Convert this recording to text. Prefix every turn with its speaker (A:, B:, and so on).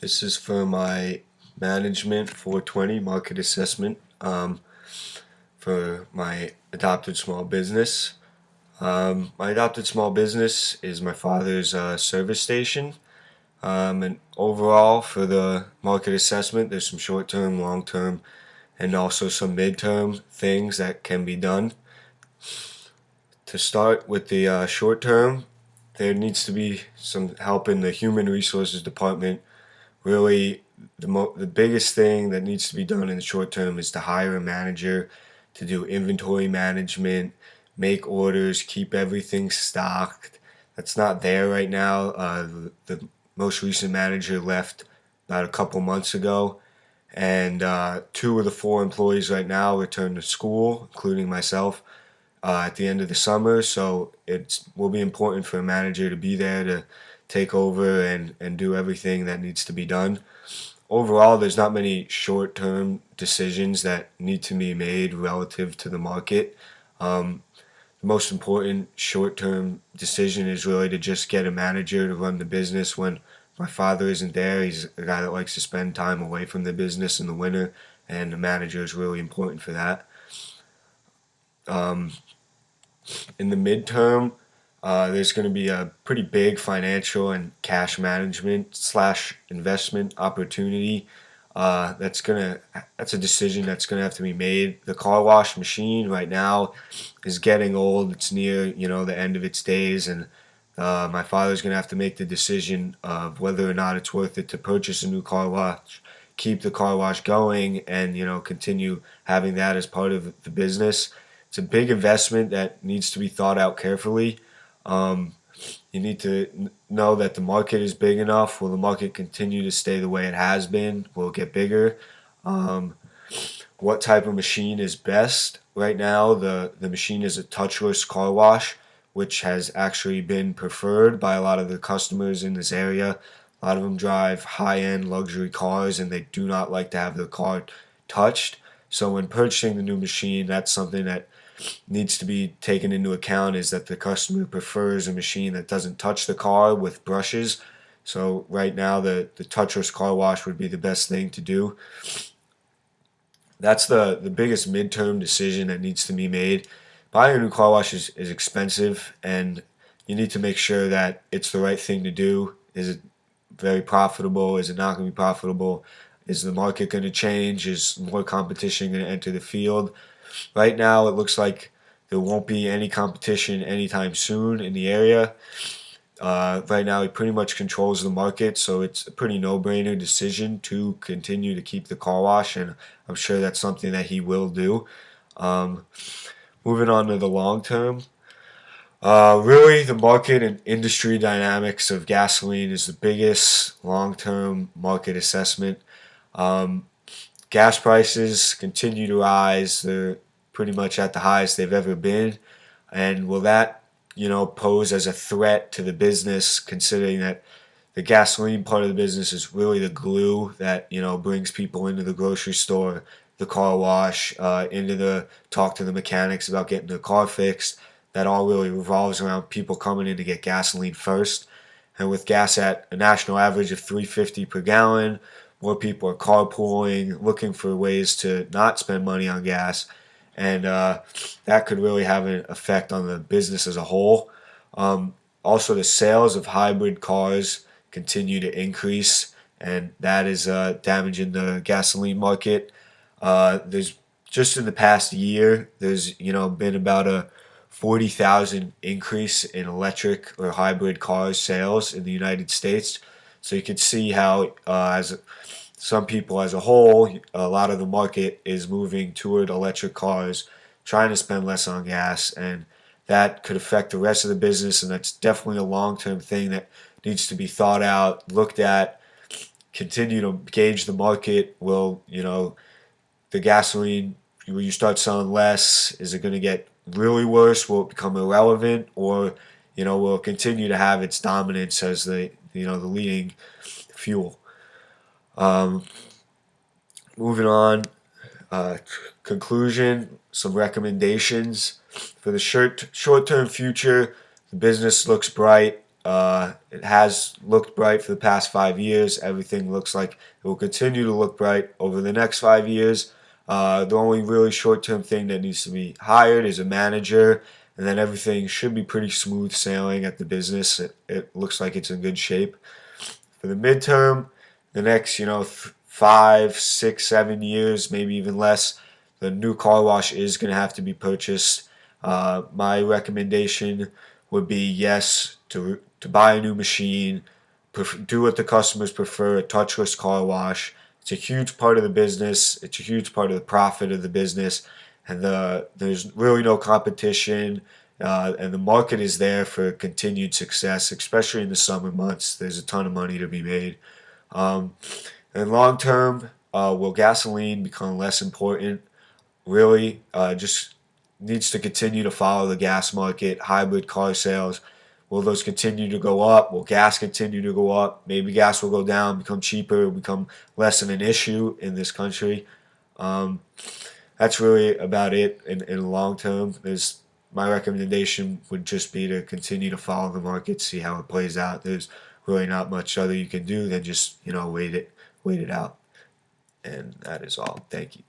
A: This is for my management 420 market assessment for my adopted small business. My adopted small business is my father's service station. And overall, for the market assessment, there's some short-term, long-term, and also some mid-term things that can be done. To start with the short-term, there needs to be some help in the human resources department. Really, the biggest thing that needs to be done in the short term is to hire a manager to do inventory management, make orders, keep everything stocked. That's not there right now. The most recent manager left about a couple months ago, and two of the four employees right now returned to school, including myself, at the end of the summer. So it will be important for a manager to be there to take over and do everything that needs to be done. Overall, there's not many short-term decisions that need to be made relative to the market. The most important short-term decision is really to just get a manager to run the business when my father isn't there. He's a guy that likes to spend time away from the business in the winter, and the manager is really important for that. In the midterm, there's going to be a pretty big financial and cash management slash investment opportunity. That's a decision that's gonna have to be made. The car wash machine right now is getting old. It's near the end of its days, and my father's gonna have to make the decision of whether or not it's worth it to purchase a new car wash, keep the car wash going, and continue having that as part of the business. It's a big investment that needs to be thought out carefully. You need to know that the market is big enough. Will the market continue to stay the way it has been? Will it get bigger? What type of machine is best? Right now, the machine is a touchless car wash, which has actually been preferred by a lot of the customers in this area. A lot of them drive high-end luxury cars, and they do not like to have their car touched. So when purchasing the new machine, that's something that needs to be taken into account, is that the customer prefers a machine that doesn't touch the car with brushes. So right now the touchless car wash would be the best thing to do. That's the biggest midterm decision that needs to be made. Buying a new car wash is expensive, and you need to make sure that it's the right thing to do. Is it very profitable? Is it not going to be profitable? Is the market going to change? Is more competition going to enter the field? Right now, it looks like there won't be any competition anytime soon in the area. Right now, he pretty much controls the market, so it's a pretty no-brainer decision to continue to keep the car wash, and I'm sure that's something that he will do. Moving on to the long term, really, the market and industry dynamics of gasoline is the biggest long-term market assessment. Gas prices continue to rise. They're pretty much at the highest they've ever been. And will that, pose as a threat to the business, considering that the gasoline part of the business is really the glue that, brings people into the grocery store, the car wash, into the talk to the mechanics about getting their car fixed. That all really revolves around people coming in to get gasoline first. And with gas at a national average of $3.50 per gallon, more people are carpooling, looking for ways to not spend money on gas, and that could really have an effect on the business as a whole. Also, the sales of hybrid cars continue to increase, and that is damaging the gasoline market. There's just in the past year, there's been about a 40,000 increase in electric or hybrid cars sales in the United States. So you can see how, as some people as a whole, a lot of the market is moving toward electric cars, trying to spend less on gas, and that could affect the rest of the business, and that's definitely a long-term thing that needs to be thought out, looked at, continue to gauge the market. Will, the gasoline, will you start selling less? Is it going to get really worse? Will it become irrelevant? Or, will it continue to have its dominance as the leading fuel? Moving on, conclusion, some recommendations. For the short-term future, the business looks bright. It has looked bright for the past 5 years. Everything looks like it will continue to look bright over the next 5 years. The only really short-term thing that needs to be hired is a manager, and then everything should be pretty smooth sailing at the business. It looks like it's in good shape. For the midterm, the next 5, 6, 7 years, maybe even less, the new car wash is going to have to be purchased. My recommendation would be yes to buy a new machine, do what the customers prefer, a touchless car wash. It's a huge part of the business. It's a huge part of the profit of the business, and there's really no competition. And the market is there for continued success, especially in the summer months. There's a ton of money to be made. Um, and long term, will gasoline become less important? Really, just needs to continue to follow the gas market, hybrid car sales. Will those continue to go up? Will gas continue to go up? Maybe gas will go down, become cheaper, become less of an issue in this country. Um, that's really about it in the long term. My recommendation would just be to continue to follow the market, see how it plays out. There's really not much other you can do than just wait it out, and that is all. Thank you.